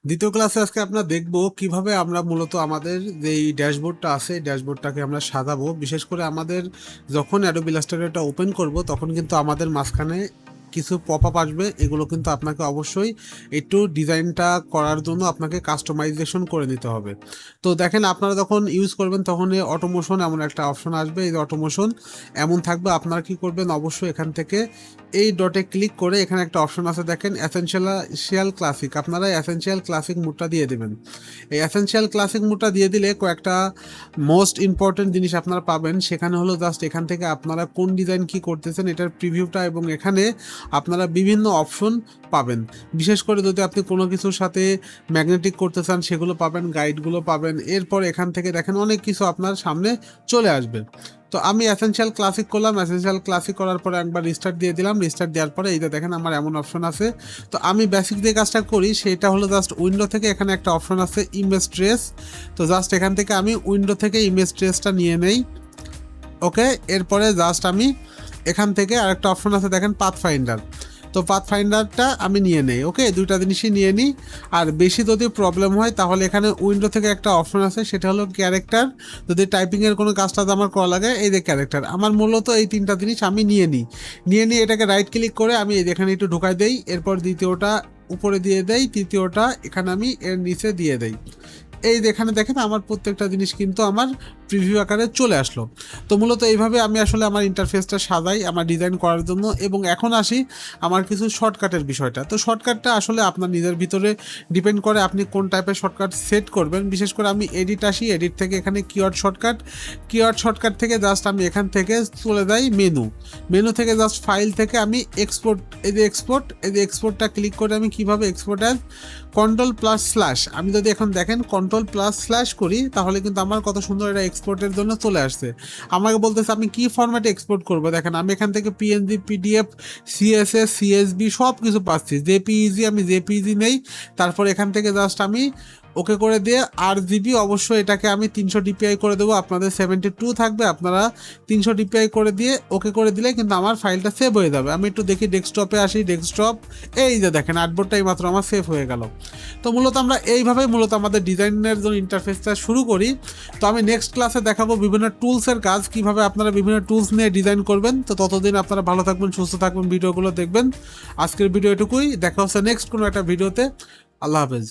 দ্বিতীয় ক্লাসে আজকে আমরা দেখব কিভাবে আমরা মূলত আমাদের যে এই ড্যাশবোর্ডটা আছে ড্যাশবোর্ডটাকে আমরা সাজাবো। বিশেষ করে আমাদের যখন অ্যাডোবি ইলাস্ট্রেটরটা ওপেন করব তখন কিন্তু আমাদের মাঝখানে কিছু পপ আপ আসবে। এগুলো কিন্তু আপনাকে অবশ্যই একটু ডিজাইনটা করার জন্য আপনাকে কাস্টমাইজেশন করে নিতে হবে। তো দেখেন, আপনারা যখন ইউজ করবেন তখন এই অটোমোশন এমন একটা অপশন আসবে। এই অটোমোশন এমন থাকবে, আপনারা কি করবেন, অবশ্যই এখান থেকে এই ডটে ক্লিক করে এখানে একটা অপশন আছে দেখেন, এসেনশিয়াল ক্লাসিক। আপনারা এসেনশিয়াল ক্লাসিক মোডটা দিয়ে দেবেন। এই এসেনশিয়াল ক্লাসিক মোডটা দিয়ে দিলে কয়েকটা মোস্ট ইম্পর্টেন্ট জিনিস আপনারা পাবেন। সেখানে হলো জাস্ট এখান থেকে আপনারা কোন ডিজাইন কি করতেছেন এটার প্রিভিউটা, এবং এখানে আপনারা বিভিন্ন অপশন পাবেন। বিশেষ করে যদি আপনি কোনো কিছুর সাথে ম্যাগনেটিক করতে চান সেগুলো পাবেন, গাইডগুলো পাবেন। এরপর এখান থেকে দেখেন অনেক কিছু আপনার সামনে চলে আসবে। তো আমি এসেনশিয়াল ক্লাসিক করলাম। এসেনশিয়াল ক্লাসিক করার পরে একবার রিস্টার্ট দিয়ে দিলাম। রিস্টার্ট দেওয়ার পরে এইটা দেখেন আমার এমন অপশন আছে। তো আমি বেসিক যে কাজটা করি সেটা হলো জাস্ট উইন্ডো থেকে এখানে একটা অপশন আছে ইমেজ ট্রেস। তো জাস্ট এখান থেকে আমি উইন্ডো থেকে ইমেজ ট্রেসটা নিয়ে নেই। ওকে, এরপরে জাস্ট আমি এখান থেকে আরেকটা অপশন আছে দেখেন পাথ ফাইন্ডার। তো পাথ ফাইন্ডারটা আমি নিয়ে নেই। ওকে, দুইটা জিনিসই নিয়ে নিই। আর বেশি যদি প্রবলেম হয় তাহলে এখানে উইন্ডো থেকে একটা অপশন আছে, সেটা হলো ক্যারেক্টার। যদি টাইপিংয়ের কোনো কাজটা আমার করা লাগে, এই যে ক্যারেক্টার, আমার মূলত এই তিনটা জিনিস আমি নিয়ে নিই এটাকে রাইট ক্লিক করে আমি এখানে একটু ঢুকাই দেই। এরপর দ্বিতীয়টা উপরে দিয়ে দেই, তৃতীয়টা এখানে আমি এর নিচে দিয়ে দেই। এই যেখানে দেখেন আমার প্রত্যেকটা জিনিস কিন্তু আমার প্রিভিউ আকারে চলে আসলো। তো মূলত এইভাবে আমি আসলে আমার ইন্টারফেসটা সাজাই আমার ডিজাইন করার জন্য। এবং এখন আসি আমার কিছু শর্টকাটের বিষয়টা। তো শর্টকাটটা আসলে আপনার নিজের ভিতরে ডিপেন্ড করে আপনি কোন টাইপের শর্টকাট সেট করবেন। বিশেষ করে আমি এডিট আসি, এডিট থেকে এখানে কিওয়ার্ড শর্টকাট থেকে জাস্ট আমি এখান থেকে চলে যাই মেনু থেকে জাস্ট ফাইল থেকে আমি এক্সপোর্ট, এই যে এক্সপোর্টটা ক্লিক করে আমি কিভাবে এক্সপোর্ট অ্যাজ Ctrl+/, আমি যদি এখন দেখেন Ctrl+/ করি তাহলে কিন্তু আমার কত সুন্দর এটা এক্সপোর্টের জন্য চলে আসছে। আমাকে বলতেছে আমি কি ফরম্যাটে এক্সপোর্ট করবো। দেখেন আমি এখান থেকে পিএনজি, পিডিএফ, সিএসএস, সিএসবি সব কিছু পাচ্ছি। জেপিইজি আমি জেপিইজি নেই। তারপর এখান থেকে জাস্ট আমি ওকে করে দিয়ে RGB, অবশ্যই এটাকে আমি 300 DPI করে দেবো। আপনাদের 72 থাকবে, আপনারা 300 DPI করে দিয়ে ওকে করে দিলে কিন্তু আমার ফাইলটা সেভ হয়ে যাবে। আমি একটু দেখি ডেস্কটপে আসি, ডেস্কটপ, এই যে দেখেন আর্টবোর্ডটাই মাত্র আমার সেভ হয়ে গেল। তো মূলত আমরা এইভাবেই মূলত আমাদের ডিজাইনের জন্য ইন্টারফেসটা শুরু করি। তো আমি নেক্সট ক্লাসে দেখাবো বিভিন্ন টুলসের কাজ, কিভাবে আপনারা বিভিন্ন টুলস নিয়ে ডিজাইন করবেন। তো ততদিন আপনারা ভালো থাকবেন, সুস্থ থাকবেন, ভিডিওগুলো দেখবেন। আজকের ভিডিও এটুকুই, দেখা হচ্ছে নেক্সট কোনো একটা ভিডিওতে। আল্লাহ হাফেজ।